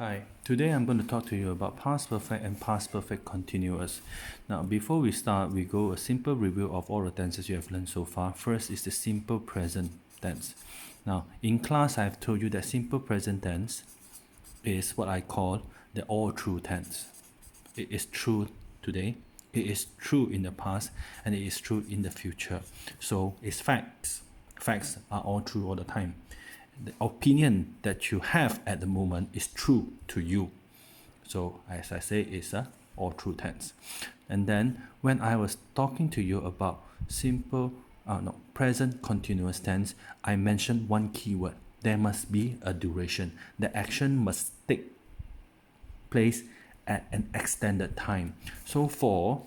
Hi, today I'm going to talk to you about past perfect and past perfect continuous. Now, before we start, we go a simple review of all the tenses you have learned so far. First is the simple present tense. Now, in class, I've told you that simple present tense is what I call the all true tense. It is true today, it is true in the past, and it is true in the future. So it's facts. Facts are all true all the time. The opinion that you have at the moment is true to you. So as I say, it's a all true tense. And then when I was talking to you about present continuous tense, I mentioned one keyword. There must be a duration. The action must take place at an extended time. So for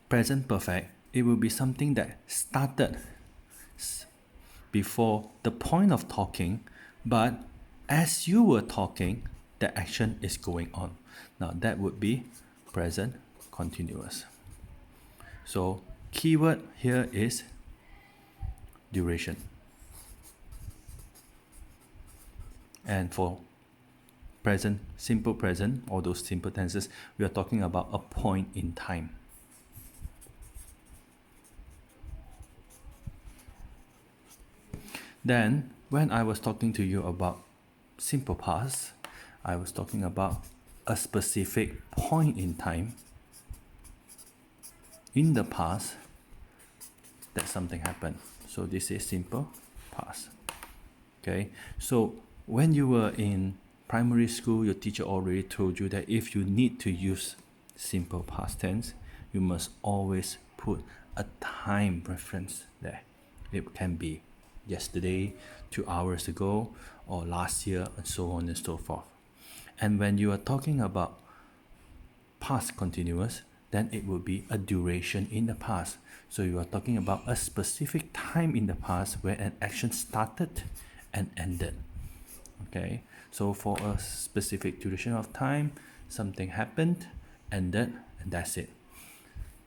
present perfect, it will be something that started before the point of talking, but as you were talking, the action is going on. Now that would be present continuous. So keyword here is duration. And for present, simple present, all those simple tenses, we are talking about a point in time. Then, when I was talking to you about simple past, I was talking about a specific point in time in the past that something happened. So this is simple past. Okay, so when you were in primary school, your teacher already told you that if you need to use simple past tense, you must always put a time reference there. It can be yesterday, 2 hours ago, or last year, and so on and so forth. And when you are talking about past continuous, then it will be a duration in the past. So you are talking about a specific time in the past where an action started and ended. Okay, so for a specific duration of time, something happened, ended, and that's it.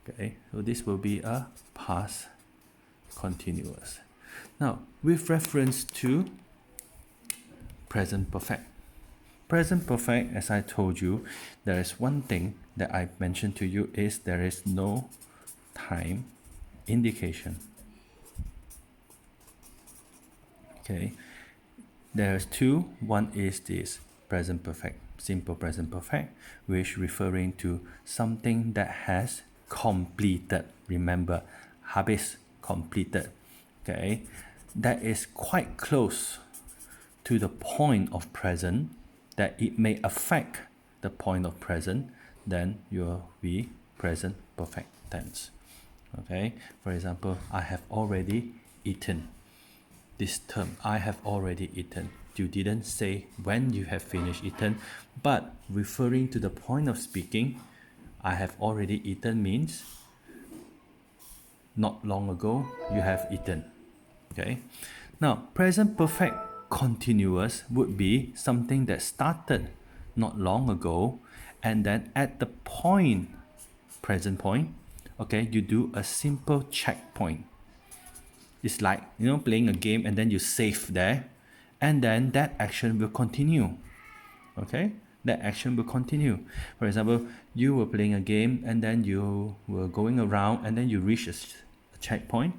Okay, so this will be a past continuous. Now, with reference to present perfect. Present perfect, as I told you, there is one thing that I mentioned to you is there is no time indication. Okay, there's two. One is this present perfect, simple present perfect, which referring to something that has completed. Remember, habis, completed. Okay, that is quite close to the point of present that it may affect the point of present, then you will be present perfect tense. Okay, for example, I have already eaten. This term, I have already eaten. You didn't say when you have finished eaten, but referring to the point of speaking, I have already eaten means not long ago you have eaten. Okay, now present perfect continuous would be something that started not long ago, and then at the point, present point, okay, you do a simple checkpoint. It's like, playing a game and then you save there, and then that action will continue. Okay, that action will continue. For example, you were playing a game and then you were going around and then you reach a checkpoint,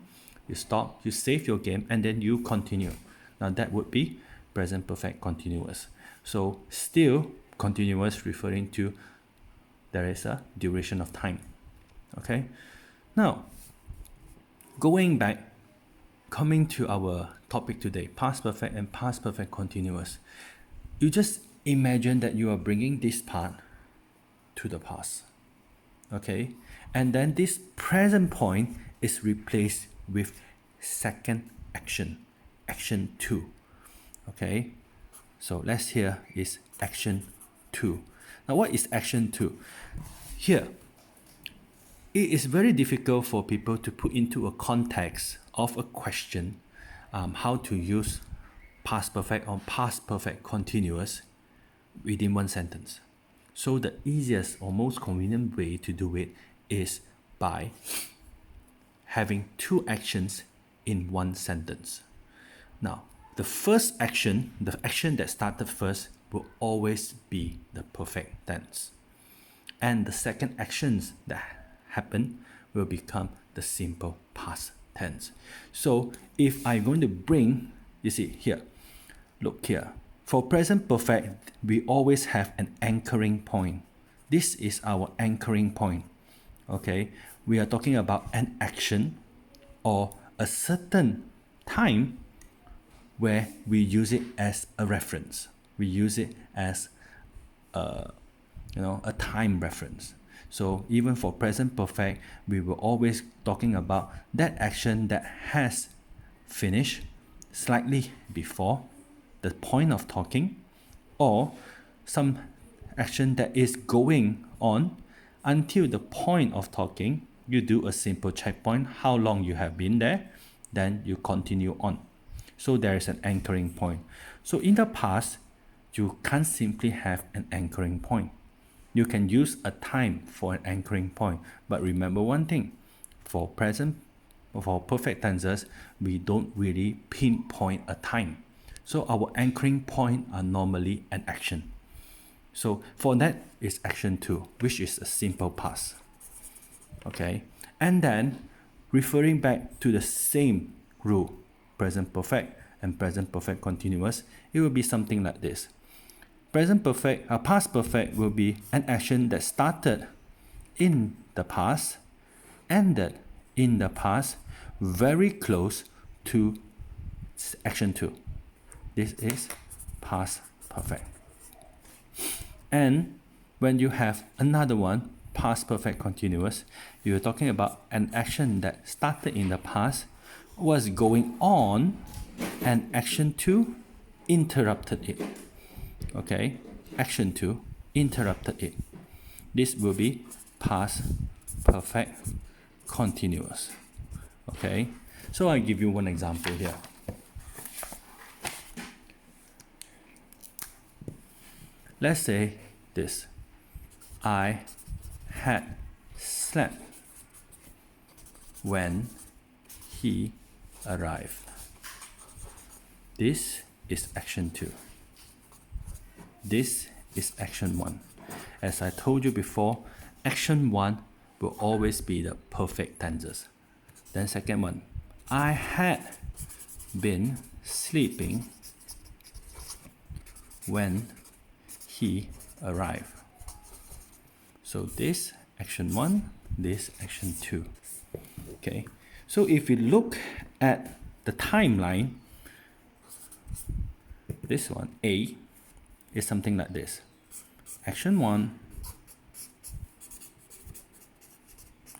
you stop, you save your game, and then you continue. Now that would be present perfect continuous. So still continuous, referring to there is a duration of time. Okay, now going back, coming to our topic today, past perfect and past perfect continuous. You just imagine that you are bringing this part to the past. Okay, and then this present point is replaced with second action, action 2. Okay, so let's hear is action 2. Now what is action 2? Here, it is very difficult for people to put into a context of a question how to use past perfect or past perfect continuous within one sentence. So the easiest or most convenient way to do it is by having two actions in one sentence. Now, the first action, the action that started first, will always be the perfect tense. And the second actions that happen will become the simple past tense. So if I'm going to bring, you see here, look here. For present perfect, we always have an anchoring point. This is our anchoring point. Okay, we are talking about an action or a certain time where we use it as a reference. We use it as a time reference. So even for present perfect, we will always talking about that action that has finished slightly before the point of talking, or some action that is going on until the point of talking. You do a simple checkpoint, how long you have been there, then you continue on. So there is an anchoring point. So in the past, you can't simply have an anchoring point. You can use a time for an anchoring point, but remember one thing, for perfect tenses, we don't really pinpoint a time. So our anchoring point are normally an action. So for that is action 2, which is a simple past. Okay, and then referring back to the same rule, present perfect and present perfect continuous, it will be something like this. Past perfect will be an action that started in the past, ended in the past, very close to action 2. This is past perfect. And when you have another one, past perfect continuous, you're talking about an action that started in the past, was going on, and action 2 interrupted it. Okay, action 2 interrupted it. This will be past perfect continuous. Okay, so I'll give you one example here. Let's say this: I had slept when he arrived. This is action 2. This is action 1. As I told you before, action 1 will always be the perfect tenses. Then second one, I had been sleeping when he arrived. So this action 1, this action 2. Okay, so if we look at the timeline, this one, A, is something like this. Action 1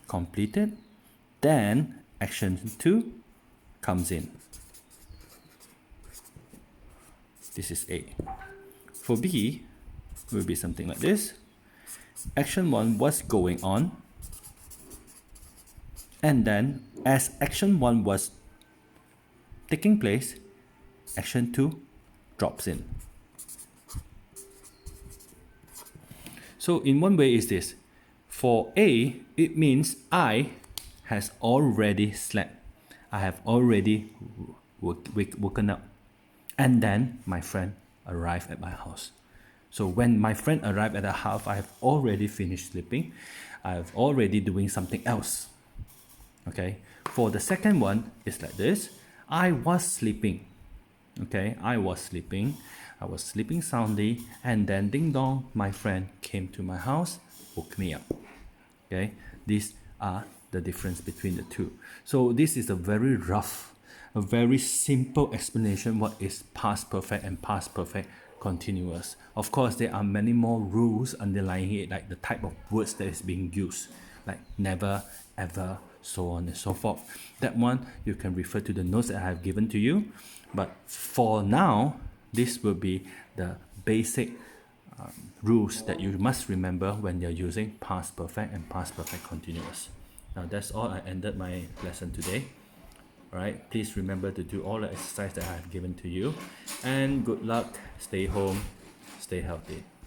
completed, then action 2 comes in. This is A. For B, will be something like this. Action 1 was going on, and then as action 1 was taking place, action 2 drops in. So in one way is this. For A, it means I has already slept. I have already woken up. And then my friend arrived at my house. So when my friend arrived at the house, I have already finished sleeping. I have already doing something else. Okay. For the second one, it's like this. I was sleeping. Okay. I was sleeping soundly, and then ding dong, my friend came to my house, woke me up. Okay. These are the difference between the two. So this is a very rough, a very simple explanation what is past perfect and past perfect continuous. Of course, there are many more rules underlying it, like the type of words that is being used, like never, ever, so on and so forth. That one you can refer to the notes that I have given to you. But for now, this will be the basic rules that you must remember when you're using past perfect and past perfect continuous. Now that's all. I ended my lesson today. Alright, please remember to do all the exercise that I have given to you, and good luck. Stay home, stay healthy.